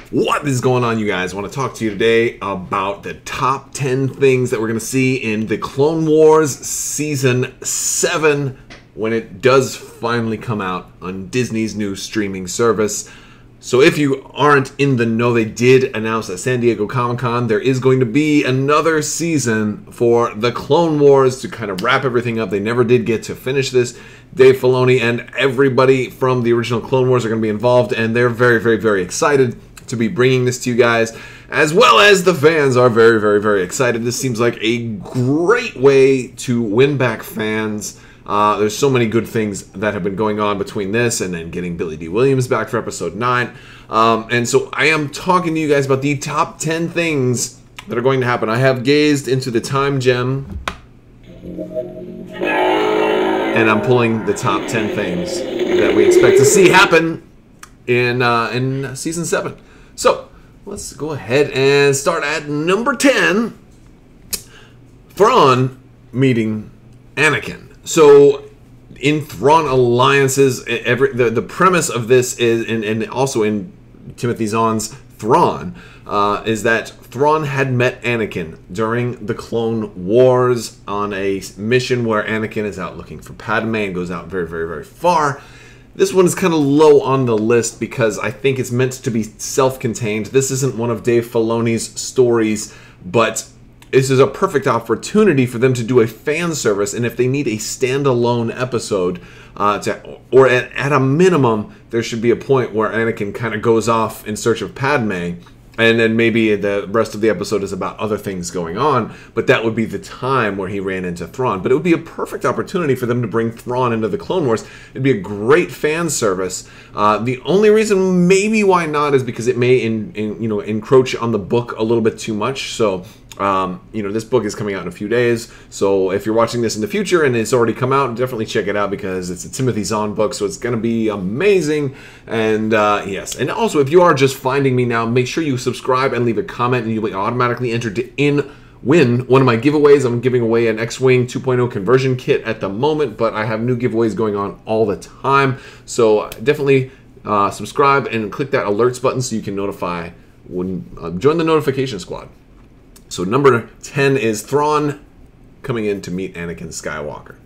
What is going on, you guys? I want to talk to you today about the top 10 things that we're going to see in the Clone Wars Season 7 when it does finally come out on Disney's new streaming service. So if you aren't in the know, they did announce at San Diego Comic-Con there is going to be another season for the Clone Wars to kind of wrap everything up. They never did get to finish this. Dave Filoni and everybody from the original Clone Wars are going to be involved, and they're very, very, very excited to be bringing this to you guys, as well as the fans are very, very, very excited. This seems like a great way to win back fans. There's so many good things that have been going on between this and then getting Billy D. Williams back for Episode 9. And so I am talking to you guys about the top 10 things that are going to happen. I have gazed into the time gem, and I'm pulling the top 10 things that we expect to see happen in Season 7. So let's go ahead and start at number 10. Thrawn meeting Anakin. So in Thrawn alliances, the premise of this is, and also in Timothy Zahn's Thrawn, is that Thrawn had met Anakin during the Clone Wars on a mission where Anakin is out looking for Padme and goes out very, very, very far. This one is kind of low on the list because I think it's meant to be self-contained. This isn't one of Dave Filoni's stories, but this is a perfect opportunity for them to do a fan service, and if they need a standalone episode, or at a minimum, there should be a point where Anakin kind of goes off in search of Padme, and then maybe the rest of the episode is about other things going on, but that would be the time where he ran into Thrawn. But it would be a perfect opportunity for them to bring Thrawn into the Clone Wars. It'd be a great fan service. The only reason maybe why not is because it may encroach on the book a little bit too much. So this book is coming out in a few days, so if you're watching this in the future and it's already come out, definitely check it out because it's a Timothy Zahn book, so it's going to be amazing. And yes, and also if you are just finding me now, make sure you subscribe and leave a comment, and you'll be automatically entered to win one of my giveaways. I'm giving away an X-Wing 2.0 conversion kit at the moment, but I have new giveaways going on all the time, so definitely subscribe and click that alerts button so you can notify when join the notification squad. So number 10 is Thrawn coming in to meet Anakin Skywalker.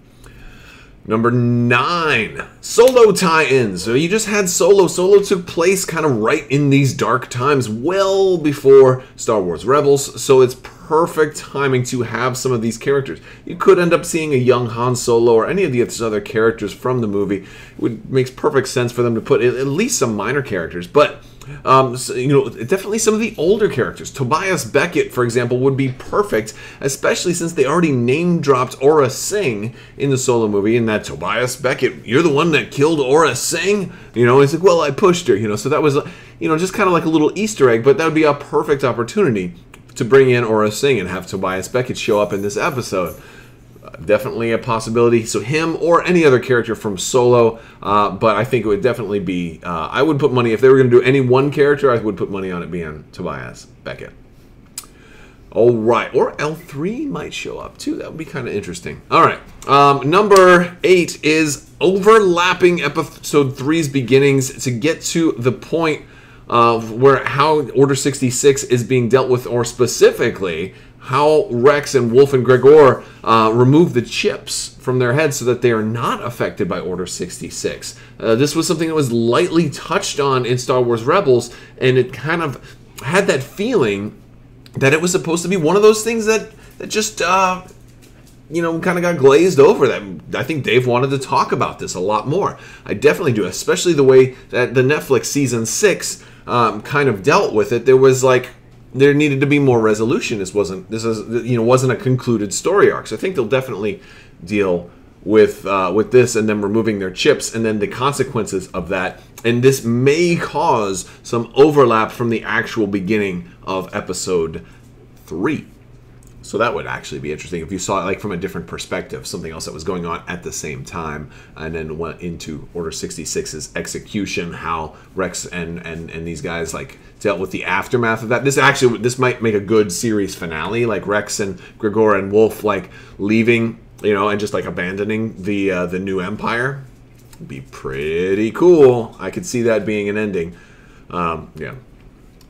Number 9, Solo tie-ins. So you just had Solo. Solo took place kind of right in these dark times, well before Star Wars Rebels. So it's perfect timing to have some of these characters. You could end up seeing a young Han Solo or any of the other characters from the movie. It makes perfect sense for them to put at least some minor characters, but definitely some of the older characters. Tobias Beckett, for example, would be perfect, especially since they already name-dropped Aura Singh in the Solo movie, and that Tobias Beckett, you're the one that killed Aura Singh? He's like, well, I pushed her, so that was, just kind of like a little Easter egg, but that would be a perfect opportunity to bring in Aura Singh and have Tobias Beckett show up in this episode. Definitely a possibility. So him or any other character from Solo, but I think it would definitely be, I would put money, if they were going to do any one character, I would put money on it being Tobias Beckett. All right, or L3 might show up too. That would be kind of interesting. All right, number 8 is overlapping Episode 3's beginnings to get to the point of where how Order 66 is being dealt with, or specifically how Rex and Wolf and Gregor remove the chips from their heads so that they are not affected by Order 66. This was something that was lightly touched on in Star Wars Rebels, and it kind of had that feeling that it was supposed to be one of those things that just, kind of got glazed over. That I think Dave wanted to talk about this a lot more. I definitely do, especially the way that the Netflix Season 6 kind of dealt with it. There needed to be more resolution. This wasn't a concluded story arc. So I think they'll definitely deal with this and them removing their chips and then the consequences of that. And this may cause some overlap from the actual beginning of Episode 3. So that would actually be interesting if you saw it like from a different perspective, something else that was going on at the same time, and then went into Order 66's execution, how Rex and these guys like dealt with the aftermath of that. This might make a good series finale, like Rex and Gregor and Wolf like leaving, and just like abandoning the new Empire. It'd be pretty cool. I could see that being an ending. Yeah.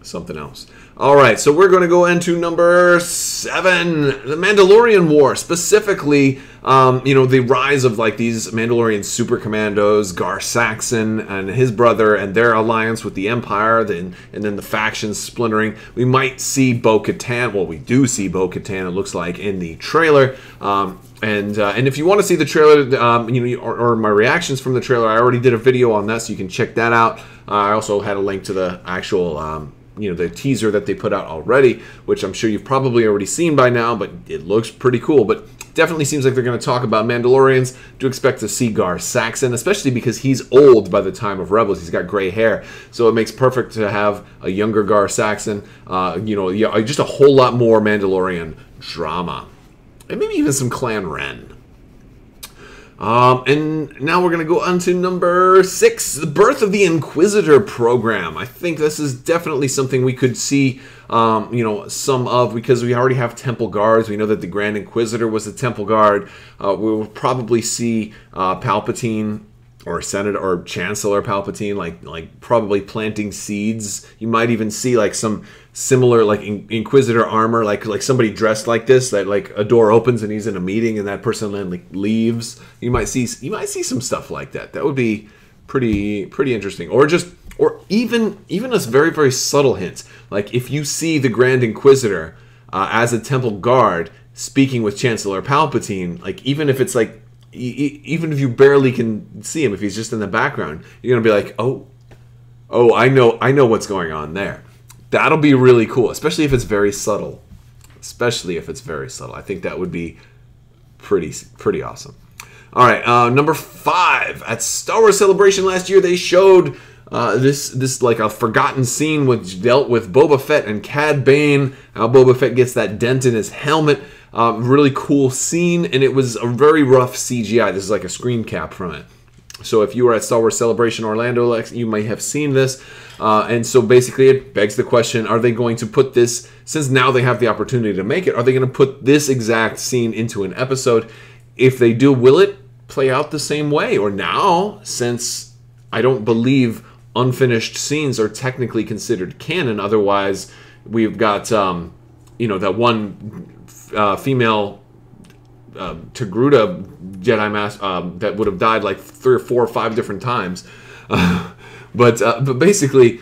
Something else. All right, so we're going to go into number 7, the Mandalorian War, specifically, the rise of like these Mandalorian super commandos, Gar Saxon and his brother, and their alliance with the Empire, and then the factions splintering. We might see Bo-Katan. Well, we do see Bo-Katan. It looks like in the trailer. And if you want to see the trailer, or my reactions from the trailer, I already did a video on that, so you can check that out. I also had a link to the actual. The teaser that they put out already, which I'm sure you've probably already seen by now, but it looks pretty cool. But definitely seems like they're going to talk about Mandalorians. Do expect to see Gar Saxon, especially because he's old by the time of Rebels. He's got gray hair, so it makes perfect to have a younger Gar Saxon. Just a whole lot more Mandalorian drama, and maybe even some Clan Ren. And now we're going to go on to number 6, the birth of the Inquisitor Program. I think this is definitely something we could see, some of, because we already have Temple Guards. We know that the Grand Inquisitor was a Temple Guard. We will probably see Palpatine or Senator or Chancellor Palpatine, like probably planting seeds. You might even see like some similar like Inquisitor armor, like somebody dressed like this, that like a door opens and he's in a meeting and that person then like leaves. You might see some stuff like that. That would be pretty interesting. Or even a very, very subtle hint, like if you see the Grand Inquisitor as a Temple Guard speaking with Chancellor Palpatine, like even if it's like even if you barely can see him, if he's just in the background, you're gonna be like, oh, I know what's going on there. That'll be really cool, especially if it's very subtle. I think that would be pretty awesome. All right, number 5, at Star Wars Celebration last year, they showed this like a forgotten scene which dealt with Boba Fett and Cad Bane. How Boba Fett gets that dent in his helmet. Really cool scene, and it was a very rough CGI. This is like a screen cap from it. So if you were at Star Wars Celebration Orlando, you might have seen this. And so basically it begs the question, are they going to put this, since now they have the opportunity to make it, are they going to put this exact scene into an episode? If they do, will it play out the same way? Or now, since I don't believe unfinished scenes are technically considered canon, otherwise we've got, that one female Togruta Jedi Master that would have died like 3 or 4 or 5 different times. But basically,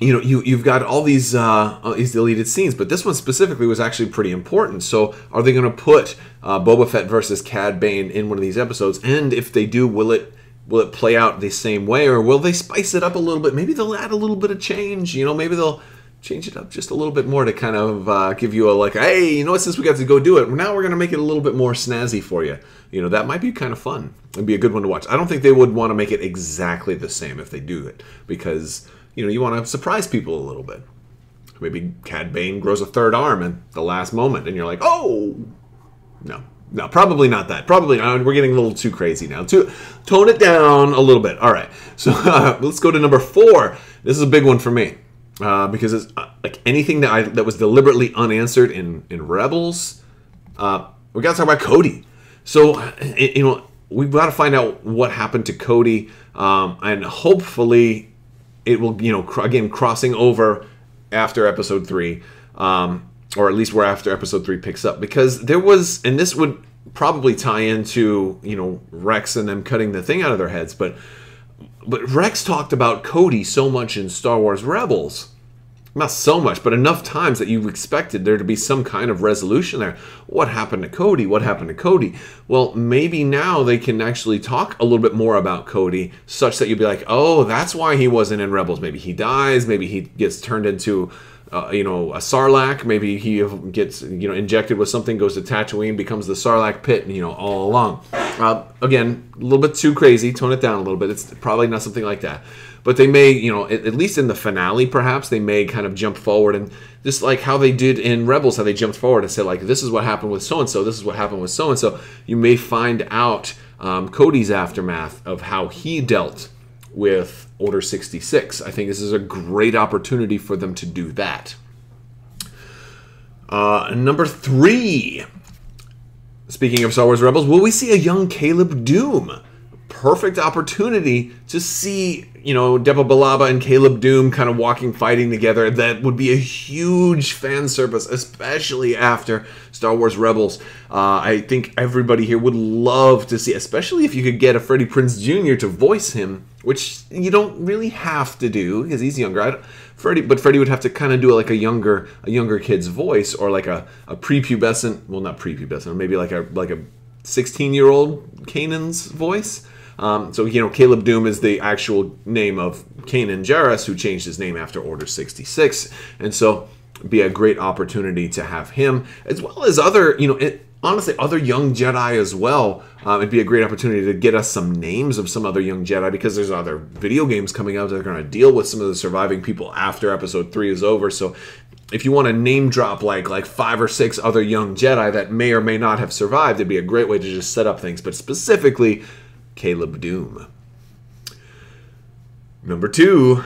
you've got all these deleted scenes, but this one specifically was actually pretty important. So are they going to put Boba Fett versus Cad Bane in one of these episodes? And if they do, will it play out the same way, or will they spice it up a little bit? Maybe they'll add a little bit of change. Maybe they'll change it up just a little bit more to kind of give you a like, hey, you know what, since we got to go do it, now we're going to make it a little bit more snazzy for you. That might be kind of fun. It'd be a good one to watch. I don't think they would want to make it exactly the same if they do it, because, you want to surprise people a little bit. Maybe Cad Bane grows a 3rd arm at the last moment, and you're like, oh, no, probably not that. Probably not. We're getting a little too crazy now. Tone it down a little bit. All right, so let's go to number 4. This is a big one for me. Because it's like anything that was deliberately unanswered in Rebels, we got to talk about Cody. So we've got to find out what happened to Cody, and hopefully it will again crossing over after Episode 3, or at least where after Episode 3 picks up, because there was, and this would probably tie into Rex and them cutting the thing out of their heads, but Rex talked about Cody so much in Star Wars Rebels. Not so much, but enough times that you expected there to be some kind of resolution there. What happened to Cody? What happened to Cody? Well, maybe now they can actually talk a little bit more about Cody, such that you'll be like, oh, that's why he wasn't in Rebels. Maybe he dies. Maybe he gets turned into a Sarlacc. Maybe he gets injected with something, goes to Tatooine, becomes the Sarlacc pit, all along. Again, a little bit too crazy. Tone it down a little bit. It's probably not something like that. But they may, at least in the finale, perhaps, they may kind of jump forward, and just like how they did in Rebels, how they jumped forward and said, like, this is what happened with so-and-so, this is what happened with so-and-so. You may find out Cody's aftermath of how he dealt with Order 66. I think this is a great opportunity for them to do that. Number 3. Speaking of Star Wars Rebels, will we see a young Caleb Dume? Perfect opportunity to see, Depa Billaba and Caleb Dume kind of fighting together. That would be a huge fan service, especially after Star Wars Rebels. I think everybody here would love to see, especially if you could get a Freddie Prinze Jr. to voice him, which you don't really have to do because he's younger. Freddie would have to kind of do like a younger kid's voice, or like a prepubescent, well, not prepubescent, maybe like a 16-year-old Kanan's voice. So Caleb Dume is the actual name of Kanan Jarrus, who changed his name after Order 66, and so it'd be a great opportunity to have him, as well as other, honestly, other young Jedi as well. It'd be a great opportunity to get us some names of some other young Jedi, because there's other video games coming out that are going to deal with some of the surviving people after Episode 3 is over. So if you want to name drop like 5 or 6 other young Jedi that may or may not have survived, it'd be a great way to just set up things, but specifically Caleb Dume. Number 2,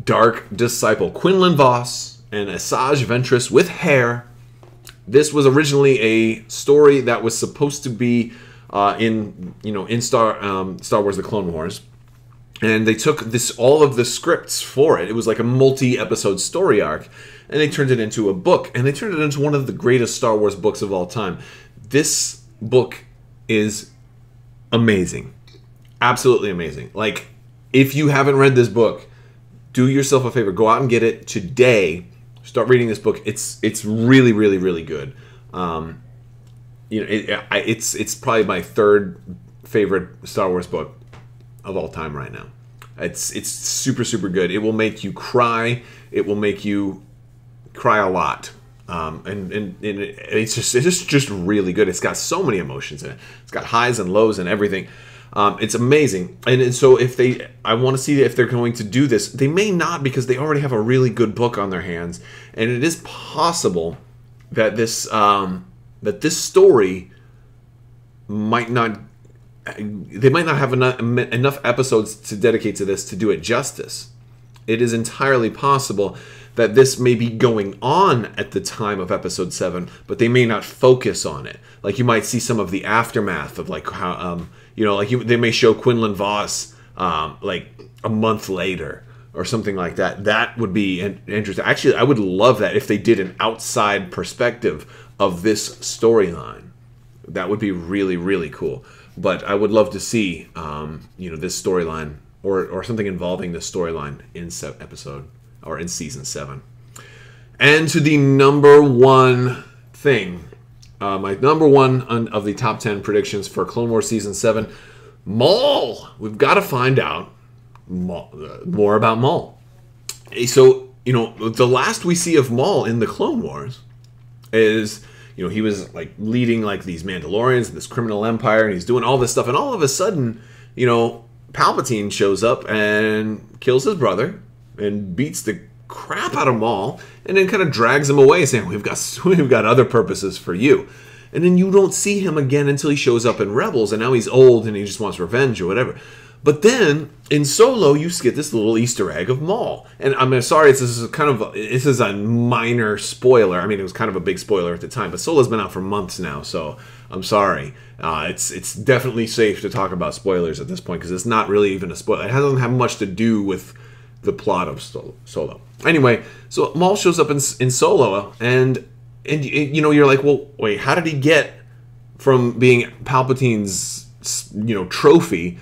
Dark Disciple. Quinlan Vos and Asajj Ventress with hair. This was originally a story that was supposed to be in Star Wars: The Clone Wars, and they took all of the scripts for it. It was like a multi-episode story arc, and they turned it into a book, and they turned it into one of the greatest Star Wars books of all time. This book is amazing, absolutely amazing. Like, if you haven't read this book, do yourself a favor, go out and get it today. Start reading this book. It's really, really, really good. It's probably my 3rd favorite Star Wars book of all time right now. It's super, super good. It will make you cry. It will make you cry a lot. And it's just really good. It's got so many emotions in it. It's got highs and lows and everything. It's amazing. And so I want to see if they're going to do this. They may not, because they already have a really good book on their hands. And it is possible that this story might not, they might not have enough episodes to dedicate to this to do it justice. It is entirely possible that this may be going on at the time of Episode 7, but they may not focus on it. Like, you might see some of the aftermath of like how they may show Quinlan Vos like a month later or something like that. That would be interesting. Actually, I would love that if they did an outside perspective of this storyline. That would be really, really cool. But I would love to see this storyline or something involving this storyline in episode or in season 7. And to the number 1 thing. My number 1 of the top 10 predictions for Clone Wars Season 7, Maul. We've got to find out more about Maul. So, the last we see of Maul in the Clone Wars is, he was like leading like these Mandalorians and this criminal empire, and he's doing all this stuff, and all of a sudden, Palpatine shows up and kills his brother and beats the crap out of Maul, and then kind of drags him away, saying, we've got other purposes for you. And then you don't see him again until he shows up in Rebels, and now he's old and he just wants revenge or whatever. But then in Solo, you get this little Easter egg of Maul, and I'm sorry, this is a minor spoiler. I mean, it was kind of a big spoiler at the time, but Solo's been out for months now, so I'm sorry. It's definitely safe to talk about spoilers at this point, because it's not really even a spoiler. It doesn't have much to do with the plot of Solo. Anyway, so Maul shows up in Solo, and you're like, well, wait, how did he get from being Palpatine's trophy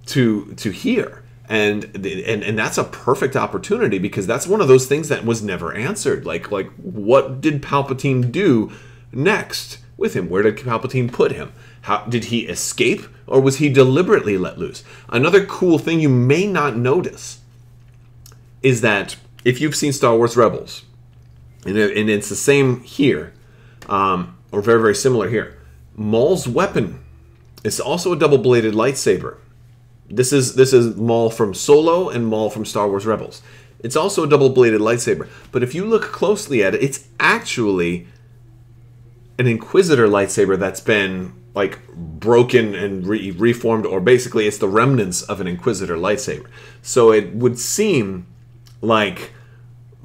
to here? And that's a perfect opportunity, because that's one of those things that was never answered. Like what did Palpatine do next with him? Where did Palpatine put him? How did he escape, or was he deliberately let loose? Another cool thing you may not notice is that if you've seen Star Wars Rebels, and it's the same here, or very, very similar here, Maul's weapon is also a double-bladed lightsaber. This is Maul from Solo and Maul from Star Wars Rebels. It's also a double-bladed lightsaber. But if you look closely at it, it's actually an Inquisitor lightsaber that's been like broken and reformed, or basically it's the remnants of an Inquisitor lightsaber. So it would seem like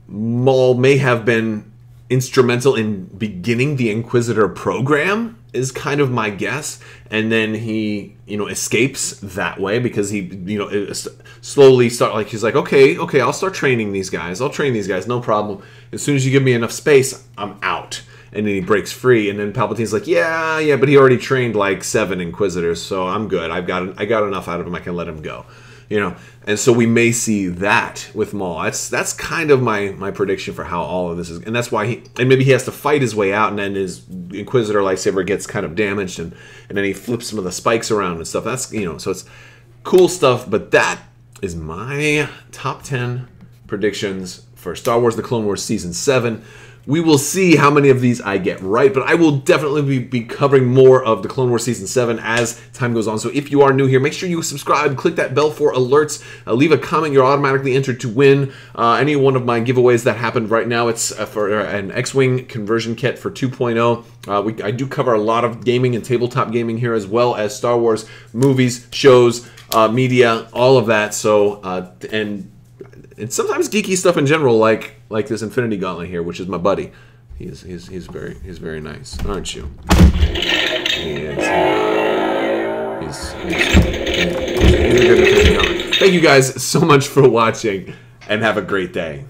Maul may have been instrumental in beginning the Inquisitor program, is kind of my guess, and then he, you know, escapes that way because he, you know, slowly he's like, okay, I'll start training these guys. I'll train these guys, no problem. As soon as you give me enough space, I'm out. And then he breaks free, and then Palpatine's like, yeah, but he already trained like 7 Inquisitors, so I'm good. I got enough out of him. I can let him go, you know. And so we may see that with Maul. That's kind of my prediction for how all of this is, and that's why maybe he has to fight his way out, and then his Inquisitor lightsaber gets kind of damaged, and then he flips some of the spikes around and stuff. That's, you know, so it's cool stuff. But that is my top 10 predictions for Star Wars: The Clone Wars Season 7. We will see how many of these I get right, but I will definitely be covering more of the Clone Wars Season 7 as time goes on. So if you are new here, make sure you subscribe, click that bell for alerts, leave a comment. You're automatically entered to win any one of my giveaways that happened right now. It's for an X-Wing conversion kit for 2.0. I do cover a lot of gaming and tabletop gaming here, as well as Star Wars movies, shows, media, all of that. So, and sometimes geeky stuff in general, like this Infinity Gauntlet here, which is my buddy. He's very nice, aren't you? He is. He's a good Infinity Gauntlet. Thank you guys so much for watching, and have a great day.